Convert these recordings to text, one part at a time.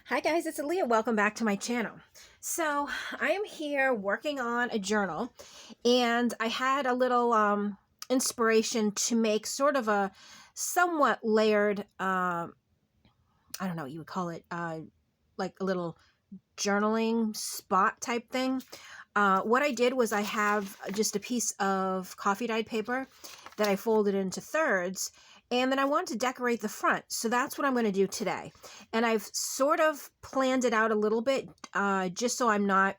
Hi guys, it's Alia. Welcome back to my channel. So I am here working on a journal, and I had a little inspiration to make sort of a somewhat layered, I don't know what you would call it, like a little journaling spot type thing. What I did was I have just a piece of coffee dyed paper that I folded into thirds, and then I wanted to decorate the front. So that's what I'm going to do today. And I've sort of planned it out a little bit, just so I'm not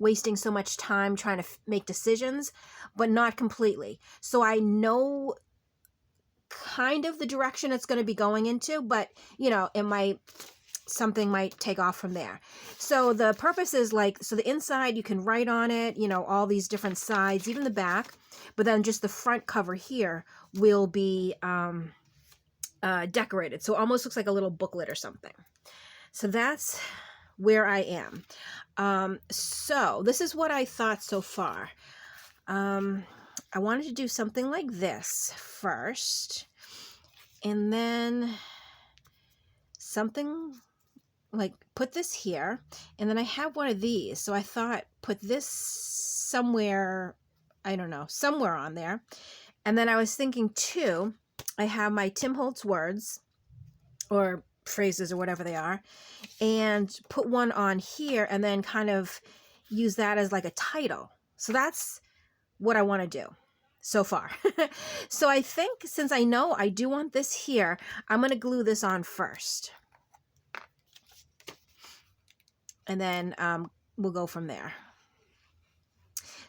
wasting so much time trying to make decisions, but not completely. So I know kind of the direction it's going to be going into, but you know, something might take off from there. So the purpose is so the inside you can write on it, you know, all these different sides, even the back, but then just the front cover here will be decorated. So it almost looks like a little booklet or something. So that's where I am. So this is what I thought so far. I wanted to do something like this first, and then something like put this here, and then I have one of these, so I thought put this somewhere, I don't know, somewhere on there. And then I was thinking too, I have my Tim Holtz words or phrases or whatever they are, and put one on here and then kind of use that as like a title. So that's what I want to do so far. So I think since I know I do want this here, I'm going to glue this on first. And then we'll go from there.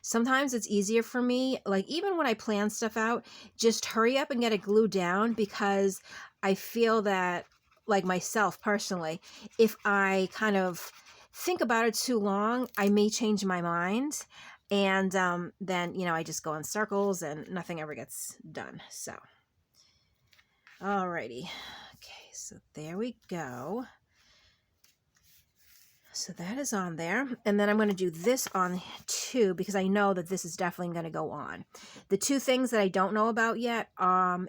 Sometimes it's easier for me, like even when I plan stuff out, just hurry up and get it glued down, because I feel that, like myself personally, if I kind of think about it too long, I may change my mind. And then, you know, I just go in circles and nothing ever gets done. So, alrighty. Okay, so there we go. So that is on there. And then I'm going to do this on too, because I know that this is definitely going to go on. The two things that I don't know about yet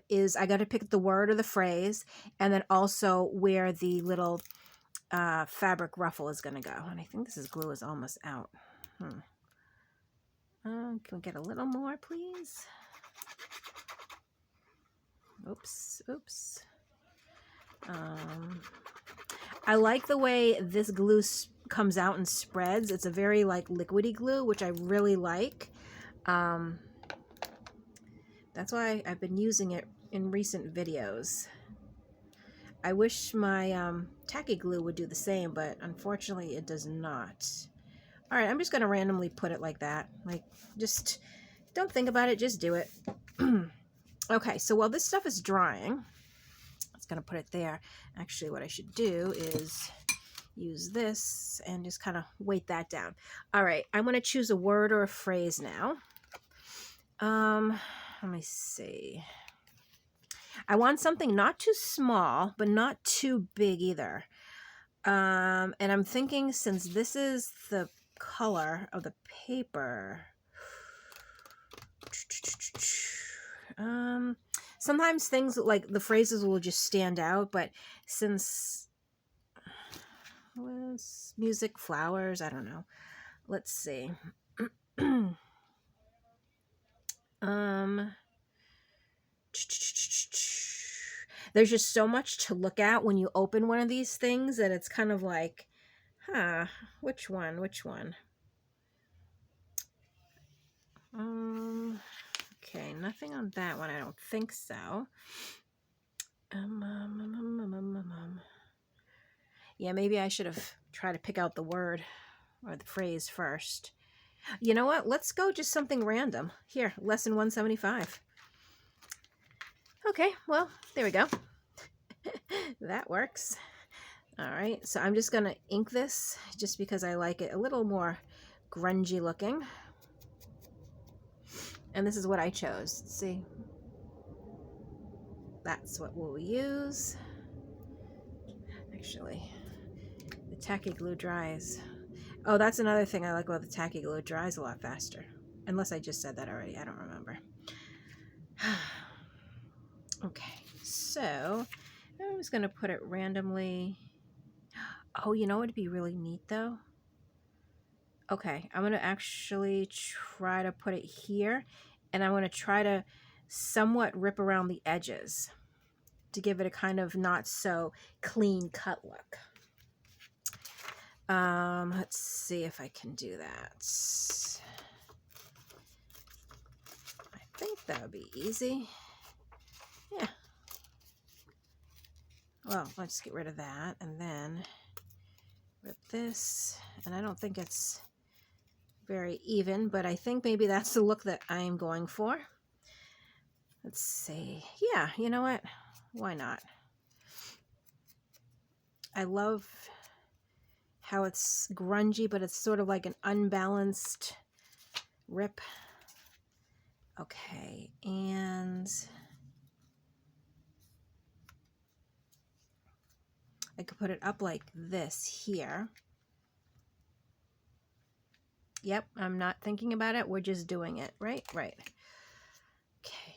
is I got to pick the word or the phrase, and then also where the little fabric ruffle is going to go. And I think this glue is almost out. Can we get a little more, please? Oops. I like the way this glue comes out and spreads. It's a very like liquidy glue, which I really like. That's why I've been using it in recent videos. I wish my tacky glue would do the same, but unfortunately it does not. All right, I'm just going to randomly put it like that. Like, just don't think about it, just do it. Okay, so while this stuff is drying, it's going to put it there. Actually, what I should do is use this and just kind of weight that down. All right, I'm going to choose a word or a phrase now. Let me see. I want something not too small, but not too big either. And I'm thinking, since this is the color of the paper, sometimes things like the phrases will just stand out, but since music, flowers, I don't know. Let's see. There's just so much to look at when you open one of these things that it's kind of like, which one? Okay, nothing on that one. I don't think so. Yeah, maybe I should have tried to pick out the word or the phrase first. You know what? Let's go just something random. Here, lesson 175. Okay, well, there we go. That works. All right, so I'm just going to ink this just because I like it a little more grungy looking. And this is what I chose. Let's see. That's what we'll use. Actually, the tacky glue dries. Oh, that's another thing I like about the tacky glue. It dries a lot faster. Unless I just said that already. I don't remember. Okay, so I'm just going to put it randomly. Oh, you know what would be really neat though? Okay, I'm going to actually try to put it here, and I'm going to try to somewhat rip around the edges to give it a kind of not so clean cut look. Let's see if I can do that. I think that would be easy. Yeah. Well, let's get rid of that and then rip this. And I don't think it's very even, but I think maybe that's the look that I'm going for. Let's see. Yeah, you know what? Why not? I love how it's grungy, but it's sort of like an unbalanced rip. Okay, and I could put it up like this here. Yep, I'm not thinking about it. We're just doing it, right? Right. Okay.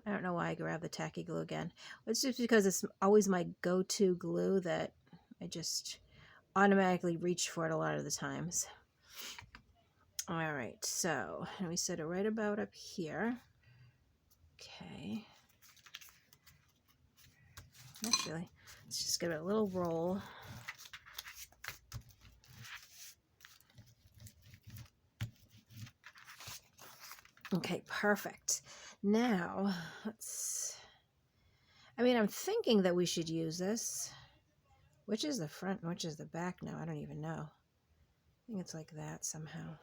I don't know why I grabbed the tacky glue again. It's just because it's always my go-to glue that I just automatically reach for it a lot of the times. All right, so we set it right about up here. Okay. Actually, let's just give it a little roll. Okay, perfect. Now, I'm thinking that we should use this. Which is the front and which is the back now? I don't even know. I think it's like that somehow.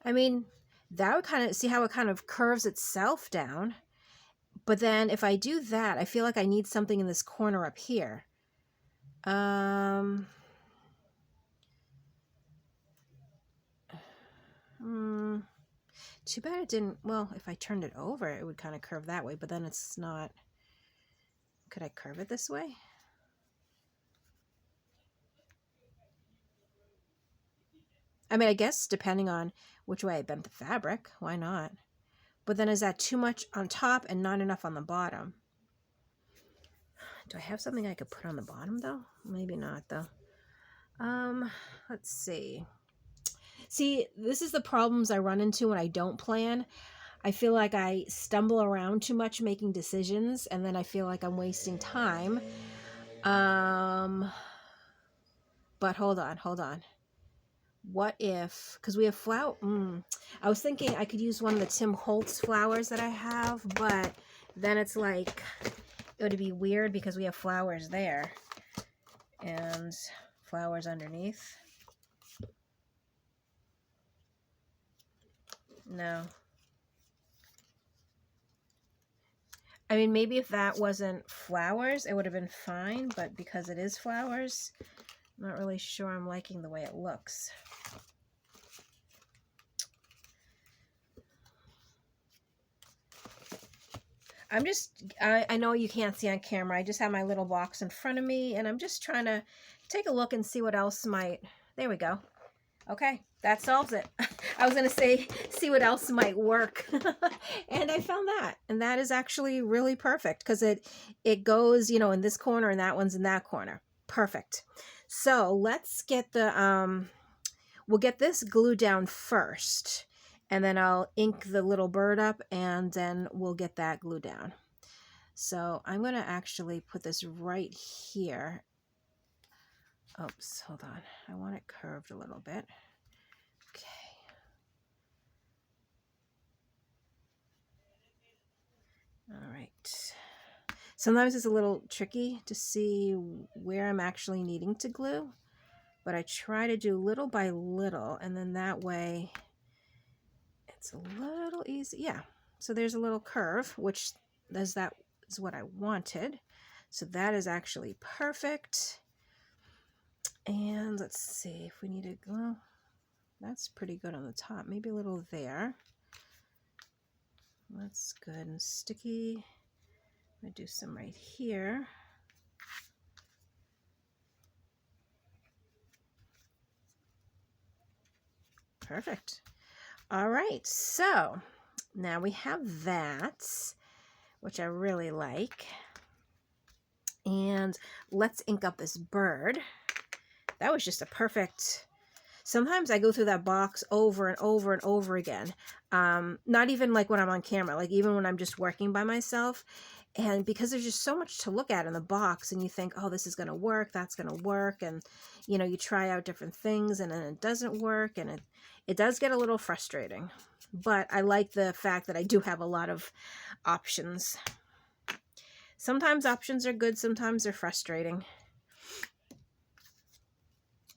That would kind of, see how it kind of curves itself down. But then if I do that, I feel like I need something in this corner up here. Too bad it didn't, well, if I turned it over, it would kind of curve that way, but then it's not. Could I curve it this way? I guess depending on which way I bent the fabric, why not? But then is that too much on top and not enough on the bottom? Do I have something I could put on the bottom though? Maybe not though. Let's see. See, this is the problems I run into when I don't plan. I feel like I stumble around too much making decisions, and then I feel like I'm wasting time. But hold on. What if, because we have flower, I was thinking I could use one of the Tim Holtz flowers that I have, but then it's like, it would be weird because we have flowers there and flowers underneath. No. Maybe if that wasn't flowers, it would have been fine, but because it is flowers, I'm not really sure I'm liking the way it looks. I know you can't see on camera. I just have my little box in front of me, and I'm just trying to take a look and see what else might, there we go. Okay, that solves it. I was going to say, see what else might work. And I found that. And that is actually really perfect because it goes, in this corner and that one's in that corner. Perfect. So let's get the, we'll get this glue down first. And then I'll ink the little bird up and then we'll get that glue down. So I'm going to actually put this right here. Oops, hold on. I want it curved a little bit. Okay. All right. Sometimes it's a little tricky to see where I'm actually needing to glue, but I try to do little by little, and then that way it's a little easy. Yeah. So there's a little curve, which that is what I wanted. So that is actually perfect. And let's see if we need to glue. That's pretty good on the top. Maybe a little there. That's good and sticky. I'm going to do some right here. Perfect. All right, so now we have that. which I really like. And let's ink up this bird. That was just a perfect... Sometimes I go through that box over and over and over again. Not even like when I'm on camera, like even when I'm just working by myself. And because there's just so much to look at in the box, and you think, oh, this is going to work, that's going to work. And, you know, you try out different things and then it doesn't work. And it does get a little frustrating. But I like the fact that I do have a lot of options. Sometimes options are good, sometimes they're frustrating.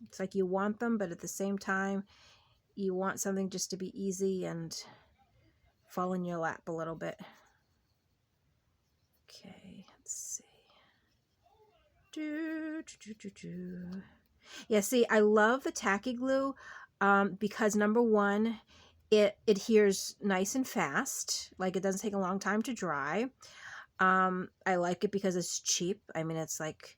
It's like you want them, but at the same time, you want something just to be easy and fall in your lap a little bit. Okay, let's see. Yeah, see, I love the tacky glue because number one, it adheres nice and fast. Like, it doesn't take a long time to dry. I like it because it's cheap. I mean, it's like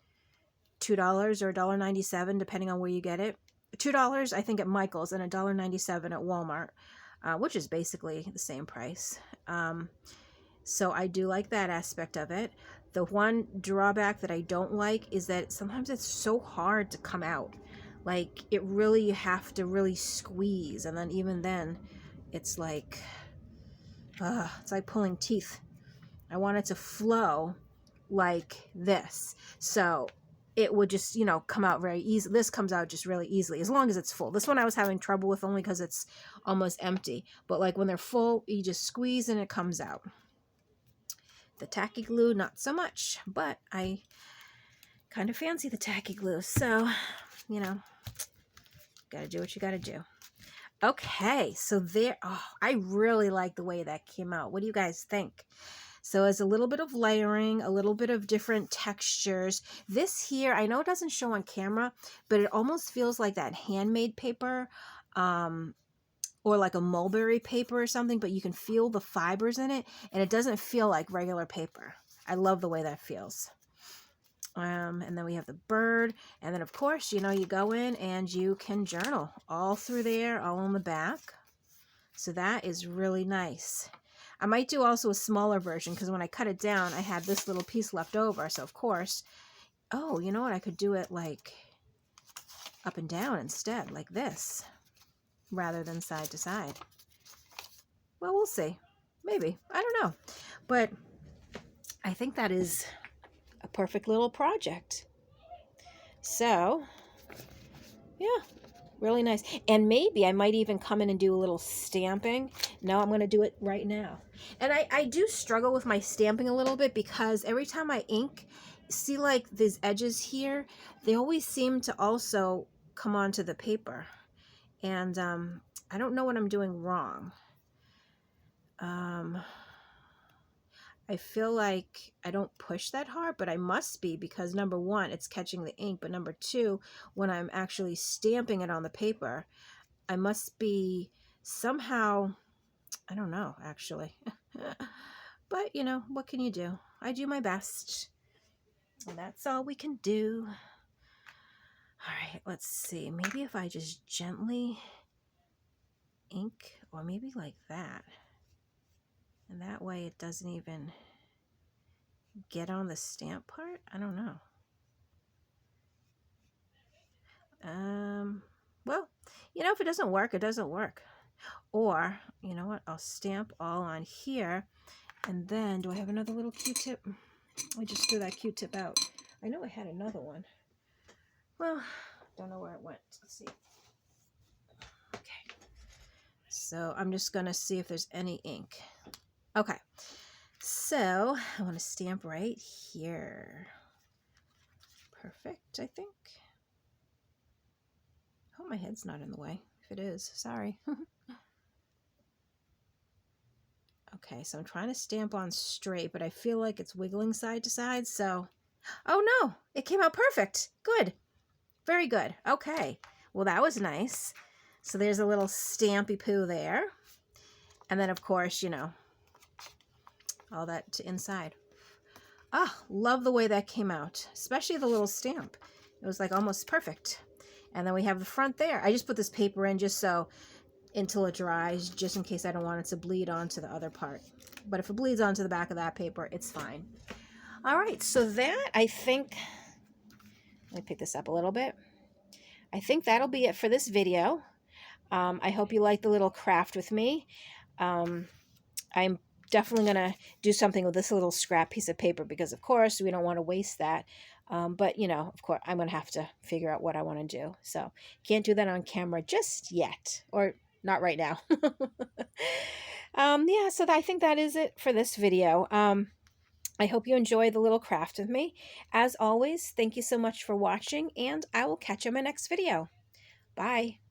$2 or $1.97 depending on where you get it. $2 I think at Michael's and $1.97 at Walmart, which is basically the same price. So I do like that aspect of it. The one drawback that I don't like is that sometimes it's so hard to come out. Like, it really, you have to really squeeze, and then even then it's like pulling teeth. I want it to flow like this, so it would just, you know, come out very easy. This comes out just really easily as long as it's full. This one I was having trouble with only because it's almost empty, but like when they're full, you just squeeze and it comes out. The tacky glue, not so much, but I kind of fancy the tacky glue, so, you know, gotta do what you gotta do. Okay, so there, oh, I really like the way that came out. What do you guys think? So it's a little bit of layering, a little bit of different textures. This here, I know it doesn't show on camera, but it almost feels like that handmade paper, or like a mulberry paper or something, but you can feel the fibers in it, and it doesn't feel like regular paper. I love the way that feels. And then we have the bird, and then of course, you know, you go in and you can journal all through there, all on the back. So that is really nice. I might do also a smaller version because when I cut it down, I had this little piece left over. So of course, oh, you know what? I could do it like up and down instead, like this, rather than side to side. Well, we'll see. Maybe. I don't know. But I think that is a perfect little project. So, yeah. Really nice. And maybe I might even come in and do a little stamping. No, I'm going to do it right now. And I do struggle with my stamping a little bit because every time I ink, see like these edges here, they always seem to also come onto the paper. And I don't know what I'm doing wrong. I feel like I don't push that hard, but I must be because number one, it's catching the ink. But number two, when I'm actually stamping it on the paper, I must be somehow, I don't know, actually. But, you know, what can you do? I do my best. And that's all we can do. All right, let's see. Maybe if I just gently ink, or maybe like that. And that way it doesn't even get on the stamp part. I don't know. Well, you know, if it doesn't work, it doesn't work. Or, you know what, I'll stamp all on here. And then, do I have another little Q-tip? I just threw that Q-tip out. I know I had another one. Well, don't know where it went. Let's see. Okay. So I'm just going to see if there's any ink. Okay. So I want to stamp right here. Perfect, I think. Hope my head's not in the way. If it is, sorry. Okay, so I'm trying to stamp on straight, but I feel like it's wiggling side to side, so... Oh no, it came out perfect. Good. Very good. Okay. Well, that was nice. So there's a little stampy poo there. And then, of course, you know, all that to inside. Ah, love the way that came out, especially the little stamp. It was like almost perfect. And then we have the front there. I just put this paper in just so until it dries, just in case I don't want it to bleed onto the other part. but if it bleeds onto the back of that paper, it's fine. All right, so that, I think, let me pick this up a little bit. I think that'll be it for this video. I hope you like the little craft with me. I'm definitely going to do something with this little scrap piece of paper because, of course, we don't want to waste that. But, you know, of course, I'm going to have to figure out what I want to do. So can't do that on camera just yet, or not right now. Yeah, so I think that is it for this video. I hope you enjoy the little craft with me. As always, thank you so much for watching, and I will catch you in my next video. Bye.